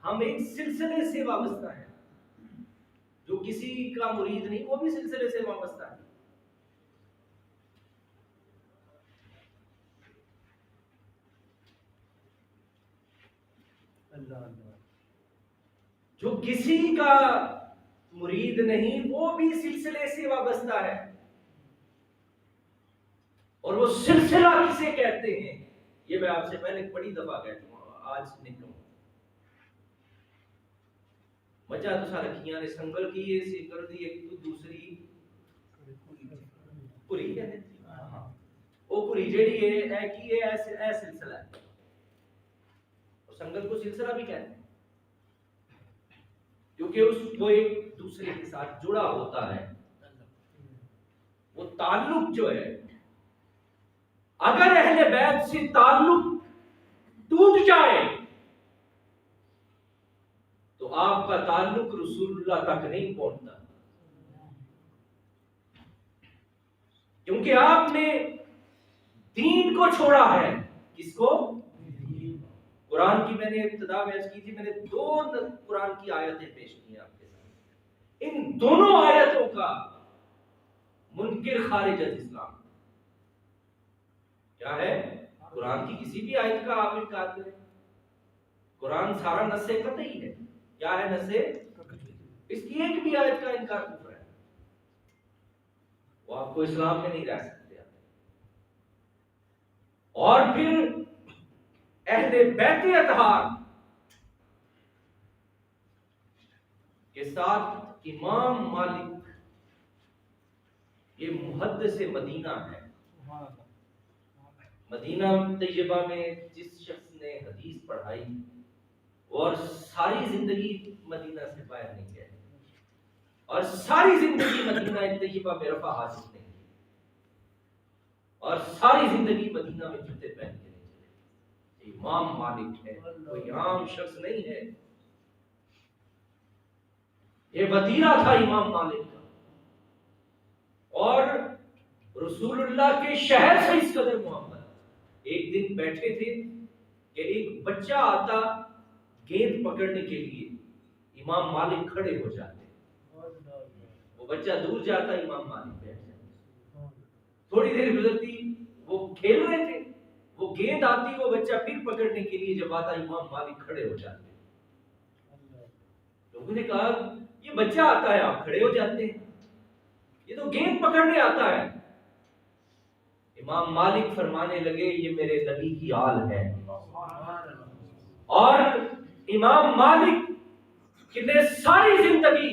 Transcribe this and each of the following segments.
ہم ایک سلسلے سے وابستہ ہیں. جو کسی کا مرید نہیں وہ بھی سلسلے سے وابستہ ہے. جو کسی کا مرید نہیں وہ بھی سلسلے سے وابستہ ہے. اور وہ سلسلہ کسے کہتے ہیں یہ میں آپ سے پہلے بڑی دفعہ کہتا ہوں, آج نکلوں مچا تو سارا کھیاں نے سنگل کی یہ سی کر دی ایک تو دوسری پوری کہتے ہیں وہ پوری جیڑی ہے کہ یہ ایسے سلسلہ ہے. اور سنگل کو سلسلہ بھی کہتے ہیں کیونکہ اس کو ایک دوسرے کے ساتھ جڑا ہوتا ہے. وہ تعلق جو ہے اگر اہل بیت سے تعلق ٹوٹ جائے تو آپ کا تعلق رسول اللہ تک نہیں پہنچتا, کیونکہ آپ نے دین کو چھوڑا ہے. کس کو؟ قرآن کی میں نے ابتدا پیش کی تھی, میں نے 2 قرآن کی آیتیں پیش کی ہیں آپ کے سامنے. ان دونوں آیتوں کا منکر خارج از اسلام کیا ہے؟ قرآن کی کسی بھی آیت کا آپ انکار کریں. قرآن سارا نص قطعی ہے. کیا ہے نص؟ اس کی ایک بھی آیت کا انکار کفر ہے. وہ آپ کو اسلام میں نہیں رہ سکتے. اور پھر اہل بیت اطہار کے ساتھ امام مالک یہ محدث مدینہ ہے. مدینہ طیبہ میں جس شخص نے حدیث پڑھائی اور ساری زندگی مدینہ سے باہر نہیں گئے اور ساری زندگی مدینہ طیبہ میں رفع حاصل نہیں کی اور ساری زندگی مدینہ میں جوتے پہن کے نہیں چلے, امام مالک ہے, کوئی عام شخص نہیں ہے. یہ وطیرہ تھا امام مالک کا. اور رسول اللہ کے شہر سے اس قدر محبت. ایک دن بیٹھے تھے کہ ایک بچہ آتا گیند پکڑنے کے لیے, امام مالک کھڑے ہو جاتے, وہ بچہ دور جاتا, امام مالک بیٹھ جاتے. تھوڑی دیر گزرتی, وہ کھیل رہے تھے, وہ گیند آتی, وہ بچہ پھر پکڑنے کے لیے جب آتا, امام مالک کھڑے ہو جاتے. لوگوں نے کہا یہ بچہ آتا ہے آپ کھڑے ہو جاتے ہیں, یہ تو گیند پکڑنے آتا ہے. امام مالک فرمانے لگے یہ میرے نبی کی آل ہے. اور امام مالک نے ساری زندگی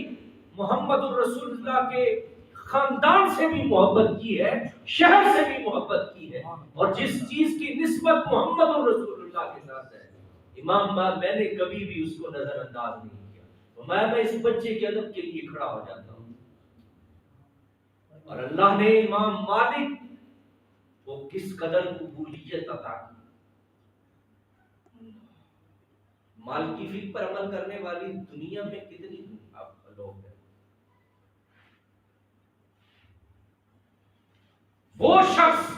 محمد الرسول اللہ کے خاندان سے بھی محبت کی ہے, شہر سے بھی محبت کی ہے, اور جس چیز کی نسبت محمد الرسول اللہ کے ساتھ ہے امام میں نے کبھی بھی اس کو نظر انداز نہیں کیا. تو میں اس بچے کے ادب کے لیے کھڑا ہو جاتا ہوں. اور اللہ نے امام مالک وہ کس قدر قبولیت عطا کی. مال کی فکر پر عمل کرنے والی دنیا میں کتنی لوگ ہیں. وہ شخص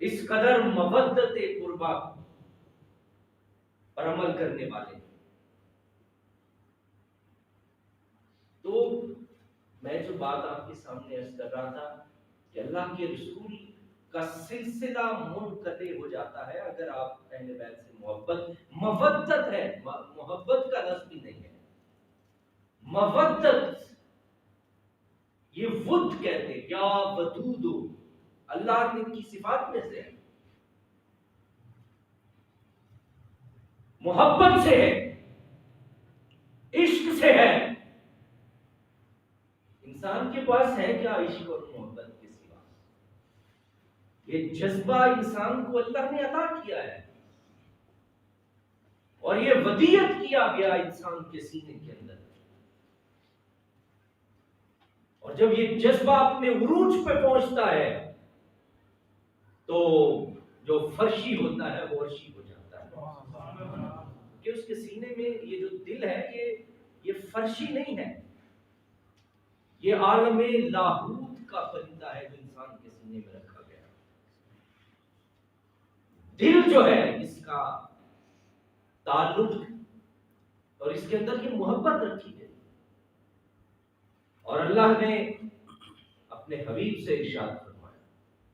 اس قدر مودت قربا پر عمل کرنے والے. تو میں جو بات آپ کے سامنے عرض کر رہا تھا کہ اللہ کے رسول کا سلسلہ منقطع ہو جاتا ہے اگر آپ اہل بیت سے مودت ہے, محبت کا لفظ بھی نہیں ہے, مودت یہ ود کہتے ہیں, یا ودود اللہ کی صفات میں سے ہے, محبت سے ہے, عشق سے ہے. انسان کے پاس ہے کیا عشق اور محبت کے سوا؟ یہ جذبہ انسان کو اللہ نے عطا کیا ہے اور یہ ودیعت کیا گیا انسان کے سینے کے اندر. اور جب یہ جذبہ اپنے عروج پہ پہنچتا ہے تو جو فرشی ہوتا ہے وہ عرشی ہو جاتا ہے, کہ اس کے سینے میں یہ جو دل ہے یہ فرشی نہیں ہے, یہ عالم لاہوت کا پرندہ ہے جو انسان کے سینے میں رکھا گیا. دل جو ہے اس کا تعلق اور اس کے اندر یہ محبت رکھی ہے. اور اللہ نے اپنے حبیب سے ارشاد فرمایا،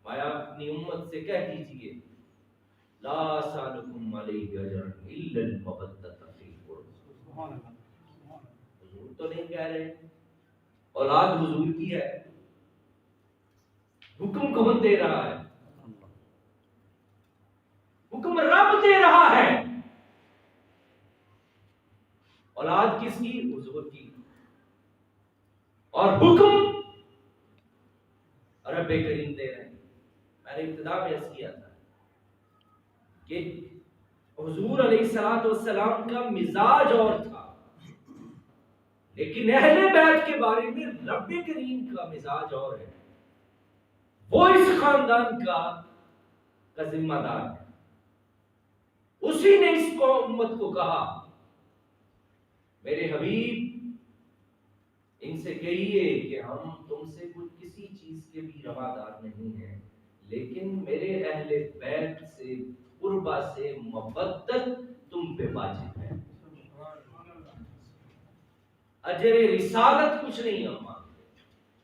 مایا اپنی امت سے کہہ دیجئے لا سالکم علیہ اجرا الا المودۃ فی القربى. حضور تو نہیں کہہ رہے، اولاد حضور کی ہے، حکم کون دے رہا ہے؟ حکم رب دے رہا ہے. اولاد کس کی؟ حضور کی. اور حکم رب کریم دے رہے ہیں. میں نے ابتدا میں عرض کیا تھا کہ حضور علیہ السلام کا مزاج اور تھا، لیکن اہل بیت کے بارے میں رب کریم کا مزاج اور ہے. وہ اس خاندان کا ذمہ دار ہے. اسی نے اس کو امت کو کہا میرے حبیب ان سے کہیے کہ ہم تم سے کسی چیز کے بھی روادار نہیں ہیں، لیکن میرے اہل بیت سے قربا سے محبت تم پہ واجب ہے. اجر رسالت کچھ نہیں ہم مانگتے،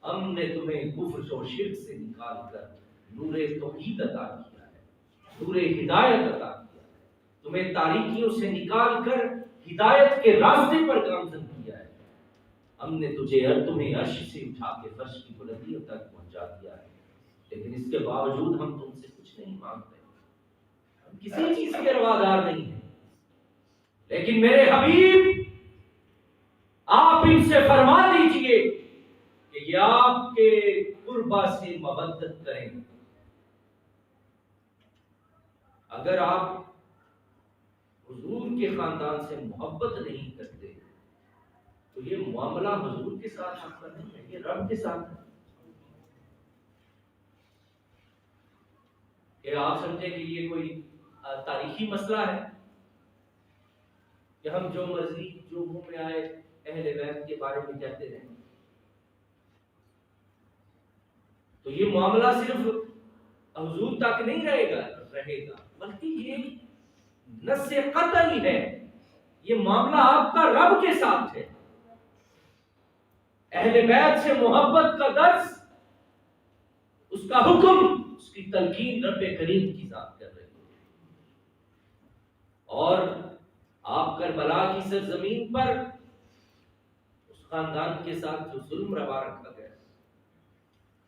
ہم نے تمہیں کفر و شرک سے نکال کر نور توحید عطا کیا ہے، نور ہدایت عطا کیا ہے، تمہیں تاریکیوں سے نکال کر ہدایت کے راستے پر گامزن کیا ہے. ہم نے تمہیں عرش سے اٹھا کے فرش کی بلندیوں تک پہنچا دیا ہے، لیکن اس کے باوجود ہم تم سے کچھ نہیں مانگتے، ہم کسی چیز کے روادار نہیں ہیں. لیکن میرے حبیب آپ ان سے فرما دیجئے کہ یہ آپ کے قربا سے مودت کریں. اگر آپ حضور کے خاندان سے محبت نہیں کرتے تو یہ معاملہ حضور کے ساتھ آپ کا نہیں ہے، یہ رب کے ساتھ ہے. کہ آپ سمجھیں کہ یہ کوئی تاریخی مسئلہ ہے کہ ہم جو مرضی جو منہ میں آئے اہل بیت کے بارے میں کہتے رہیں. تو یہ معاملہ صرف حضور تک نہیں رہے گا بلکہ یہ نص قطعی ہے، یہ معاملہ آپ کا رب کے ساتھ ہے. اہل بیت سے محبت کا درس، اس کا حکم، اس کی تلقین رب کریم کی ذات کر رہی ہے. اور آپ کربلا کی سرزمین پر اس خاندان کے ساتھ جو ظلم روا رکھا گیا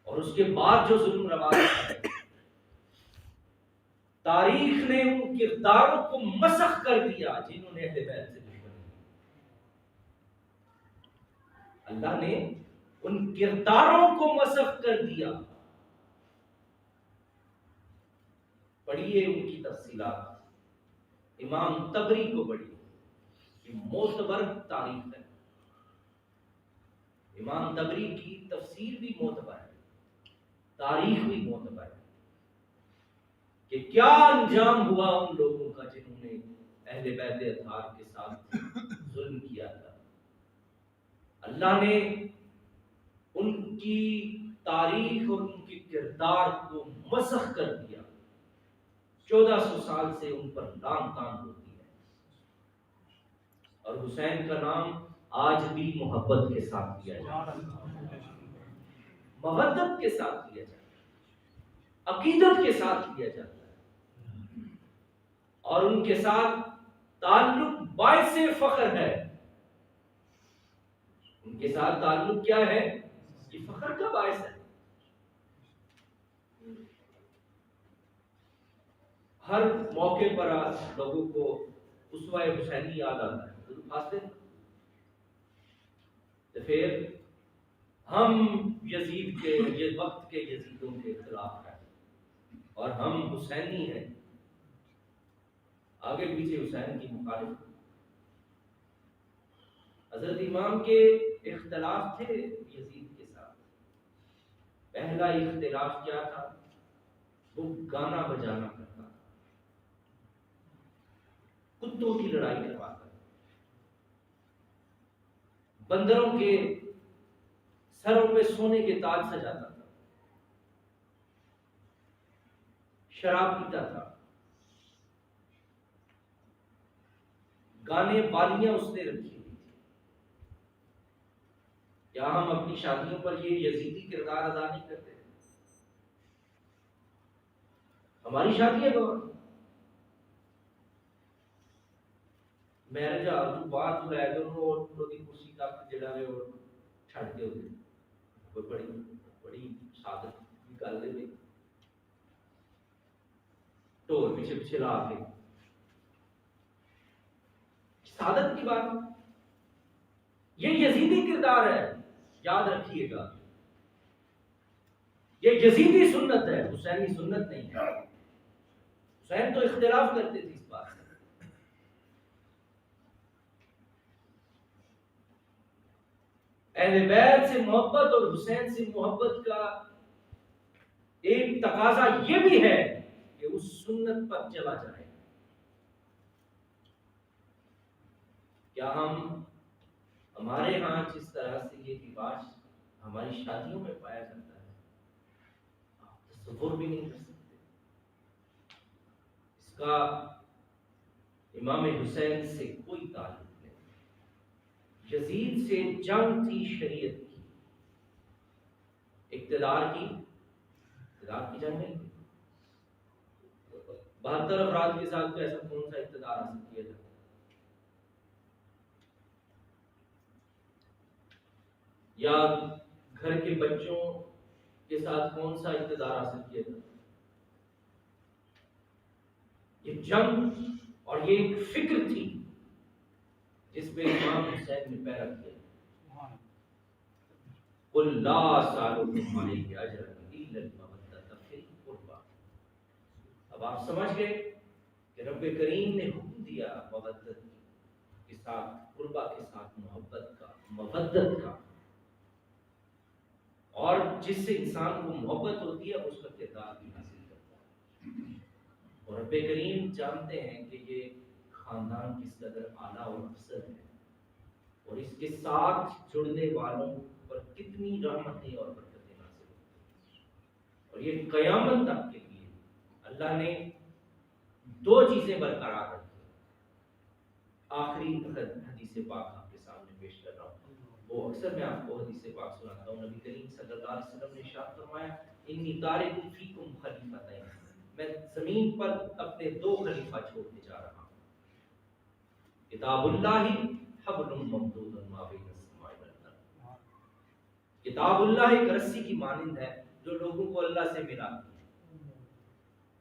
اور اس کے بعد جو ظلم روا رکھا گیا، تاریخ نے ان کرداروں کو مسخ کر دیا جنہوں نے اہل بیت سے دشمنی کی. اللہ نے ان کرداروں کو مسخ کر دیا. پڑھیے ان کی تفصیلات، امام تبری کو پڑھیے، یہ معتبر تاریخ ہے. امام تبری کی تفسیر بھی معتبر ہے، تاریخ بھی معتبر ہے کہ کیا انجام ہوا ان لوگوں کا جنہوں نے اہل بیت اطہار کے ساتھ ظلم کیا تھا. اللہ نے ان کی تاریخ اور ان کے کردار کو مسخ کر دیا. 1400 سال سے ان پر لام تان ہوتی ہے. اور حسین کا نام آج بھی محبت کے ساتھ لیا جاتا ہے، مودت کے ساتھ لیا جاتا ہے، عقیدت کے ساتھ لیا جاتا ہے. اور ان کے ساتھ تعلق باعث فخر ہے. ان کے ساتھ تعلق کیا ہے؟ یہ فخر کا باعث ہے. ہر موقع پر لوگوں کو اسوہ حسینی یاد آتا ہے. تو پھر ہم یزید کے، یہ وقت کے یزیدوں کے خلاف ہیں اور ہم حسینی ہیں، آگے پیچھے حسین کی مخالف. حضرت امام کے اختلاف تھے یزید کے ساتھ. پہلا اختلاف کیا تھا؟ وہ گانا بجانا کرتا تھا، کتوں کی لڑائی کرواتا تھا، بندروں کے سروں پہ سونے کے تاج سجاتا تھا، شراب پیتا تھا، گانے والیاں اس نے رکھی ہوئی تھی۔ کیا ہم اپنی شادیوں پر یہ یزیدی کردار ادا نہیں کرتے؟ ہماری شادی ہے گوار میرج بعد جو ہے جو کرسی کا جڑا ہے وہ چھڑ کے ہوتے کوئی بڑی بڑی سعادت کی گل ہے ٹور پیچھے پیچھے لا کے سعادت کی بات، یہ یزیدی کردار ہے، یاد رکھیے گا، یہ یزیدی سنت ہے، حسینی سنت نہیں ہے۔ حسین تو اختلاف کرتے تھے اس بات سے۔ اہل بیت سے محبت اور حسین سے محبت کا ایک تقاضا یہ بھی ہے کہ اس سنت پر چلا جائے۔ کیا ہمارے ہاں جس طرح سے یہ رواج ہماری شادیوں میں پایا جاتا ہے، آپ تصور بھی نہیں کر سکتے۔ اس کا امام حسین سے کوئی تعلق نہیں، یزید سے جنگ تھی شریعت کی، اقتدار کی جنگ نہیں۔ 72 افراد کے ساتھ ایسا کون سا اقتدار حاصل کیا جاتا ہے؟ یا گھر کے بچوں کے ساتھ کون سا اقتدار حاصل کیا جاتا ہے؟ یہ جنگ اور یہ ایک فکر تھی جس پہ امام حسین نے پیرا کیا۔ قُلْ لَا أَسْأَلُكُمْ عَلَيْهِ أَجْرًا إِلَّا الْمَوَدَّةَ فِي الْقُرْبَى۔ اب آپ سمجھ گئے کہ رب کریم نے حکم دیا مودت کے ساتھ، قربہ کے ساتھ محبت کا، مودت کا، اور جس سے انسان کو محبت ہوتی ہے اس کا کردار بھی حاصل کرتا ہے۔ اور رب کریم جانتے ہیں کہ یہ خاندان کس قدر اعلیٰ اور افضل ہے، اور اس کے ساتھ جڑنے والوں پر کتنی رحمتیں اور برکتیں نازل ہوتی ہیں۔ اور یہ قیامت تک کے لیے اللہ نے دو چیزیں برقرار رکھی۔ آخری حدیث پاک آپ کے سامنے پیش کر رہا ہوں، وہ اکثر میں آپ کو حدیث پاک سناتا ہوں۔ نبی کریم صلی اللہ علیہ وسلم نے ارشاد فرمایا، انی تارک فیکم خلیفتین، میں زمین پر اپنے دو خلیفہ چھوڑ کے جا رہا ہوں، کتاب اللہ حبل ممدود ما بین السماء والارض۔ کتاب اللہ ایک رسی کی مانند ہے جو لوگوں کو اللہ سے ملاتی ہے،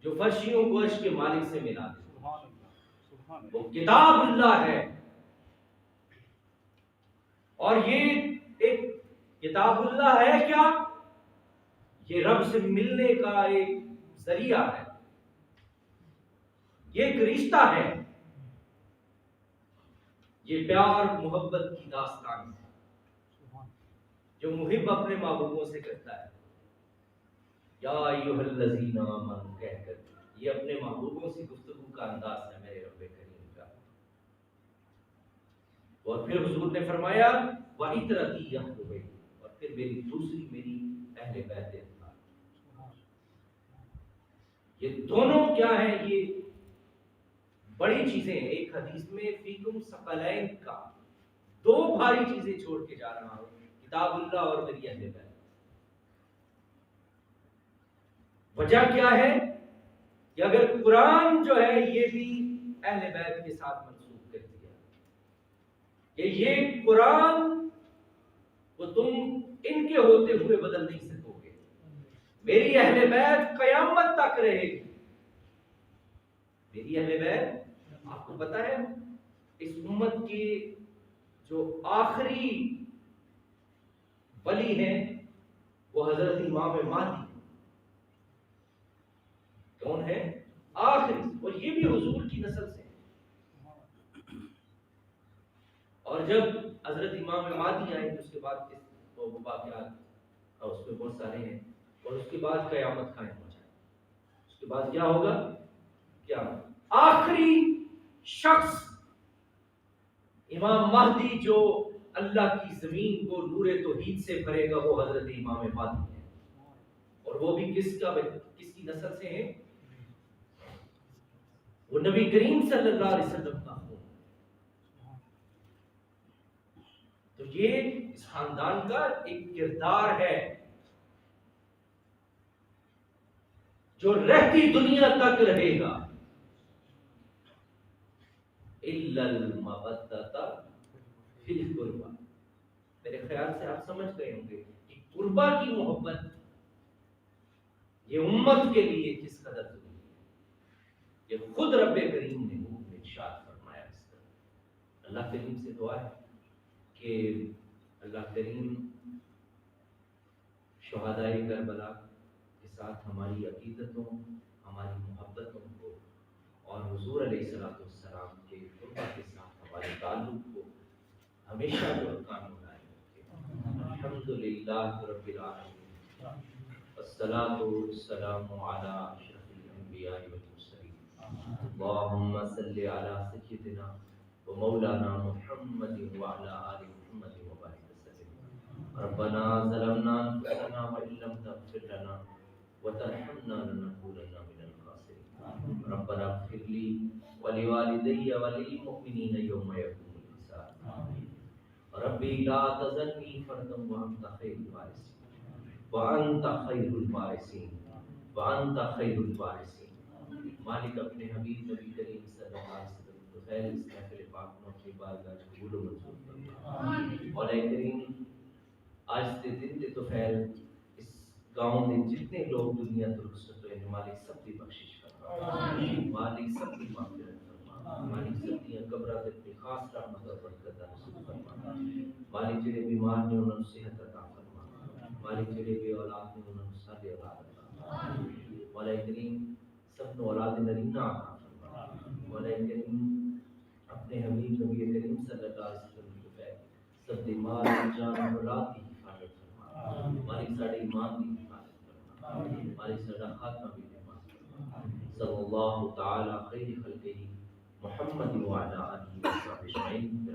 جو فرشیوں کو عرش کے مالک سے ملاتی ہے، وہ کتاب اللہ ہے۔ اور یہ ایک کتاب اللہ ہے کیا؟ یہ رب سے ملنے کا ایک ذریعہ ہے، یہ ایک رشتہ ہے، یہ پیار محبت کی داستان ہے جو محب اپنے محبوبوں سے کرتا ہے، یا ایھا الذین آمنوا کہہ کر یہ اپنے محبوبوں سے گفتگو کا انداز ہے میرے رب کریم کا۔ اور پھر حضور نے فرمایا وَعِتْرَتِي يَحْلُ، اور پھر میری اہل بیت اطہار۔ یہ دونوں کیا ہیں؟ یہ بڑی چیزیں ہیں۔ ایک حدیث میں فیکم ثقلین کا، دو بھاری چیزیں چھوڑ کے جا رہا ہوں، کتاب اللہ اور میری اہل بیت۔ وجہ کیا ہے کہ اگر قرآن جو ہے یہ بھی اہل بیت کے ساتھ منسوخ کر دیا کہ یہ قرآن وہ تم ان کے ہوتے ہوئے بدل نہیں سکو گے، میری اہل بیت قیامت تک رہے گی۔ میری اہل بیت، آپ کو پتا ہے اس امت کے جو آخری ولی ہیں وہ حضرت امام مہدی۔ کون ہے؟ آخری، اور یہ بھی حضور کی نسل سے۔ اور جب حضرت امام مہدی آئے تو اس کے بعد وہ واقعات اور اس میں بہت سارے ہیں، اور اس کے بعد قیامت قائم ہو جائے۔ اس کے بعد کیا ہوگا؟ قیامت۔ آخری شخص امام مہدی جو اللہ کی زمین کو نور توحید سے بھرے گا وہ حضرت امام مہدی ہے، اور وہ بھی کس کی نسل سے ہیں؟ وہ نبی کریم صلی اللہ علیہ وسلم کا خون۔ تو یہ اس خاندان کا ایک کردار ہے جو رہتی دنیا تک رہے گا. الا المودۃ فی القربى. میرے خیال سے آپ سمجھ گئے ہوں گے کہ قربا کی محبت یہ امت کے لیے کس قدر ضروری ہے. یہ خود رب کریم نے حکم ارشاد فرمایا. اس طرح اللہ کریم سے دعا ہے کہ اللہ کریم شہدائے کربلا کے ساتھ ہماری عقیدتوں، ہماری محبتوں کو اور حضور علیہ الصلوۃ والسلام کے قربا کے ساتھ ہمارے تعلق کو ہمیشہ برقرار بنائے رکھے. الحمدللہ رب العالمین والصلاۃ والسلام علی اشرف الانبیاء والمرسلین. اللهم صل علی سیدنا ومولانا محمد وعلى آل محمد وبارك وسلم. ربنا ظلمنا انفسنا وان لم تغفر لنا وترحمنا لنكونن من الخاسرين. ربنا اغفر لي ولوالدي وللمؤمنين يوم يقوم الحساب. ربي لا تذرني فردا وانت خير الوارثين وانت خير الوارثين وانت خير الوارثين. مالک اپنے حبیب نبی کریم صلی اللہ علیہ وسلم کو خیر اس محفل پاک میں اپنی بارگاہ قبول و منظور فرما. مولا کریم آج کے دن تے تو خیر اس گاؤں میں جتنے لوگ دنیا تو رخصت ہوئے ہیں مالک سب کی بخشش فرما. مالک سب کی مغفرت فرما. مالک سب کی قبرات اپنی خاص رحمت اور برکت نصیب فرما. مالک جڑے بیمار نے انہاں نوں صحت عطا فرما. مالک جڑے بے اولاد نے انہاں نوں صالح اولاد عطا فرما. مولا کریم سب نو اولاد نرینہ عطا فرما. مولا کریم اپنے حبیب نبی کریم صلی اللہ علیہ وسلم کو پہ سب دی مال جان اولاد کی حفاظت فرما. مالک ساڈے ایمان کی حفاظت فرما. مالک ساڈا خاتمہ بھی نعمت فرما. صلی اللہ تعالی خیر خلقہ محمد وعلی آلہ وصحبہ اجمعین.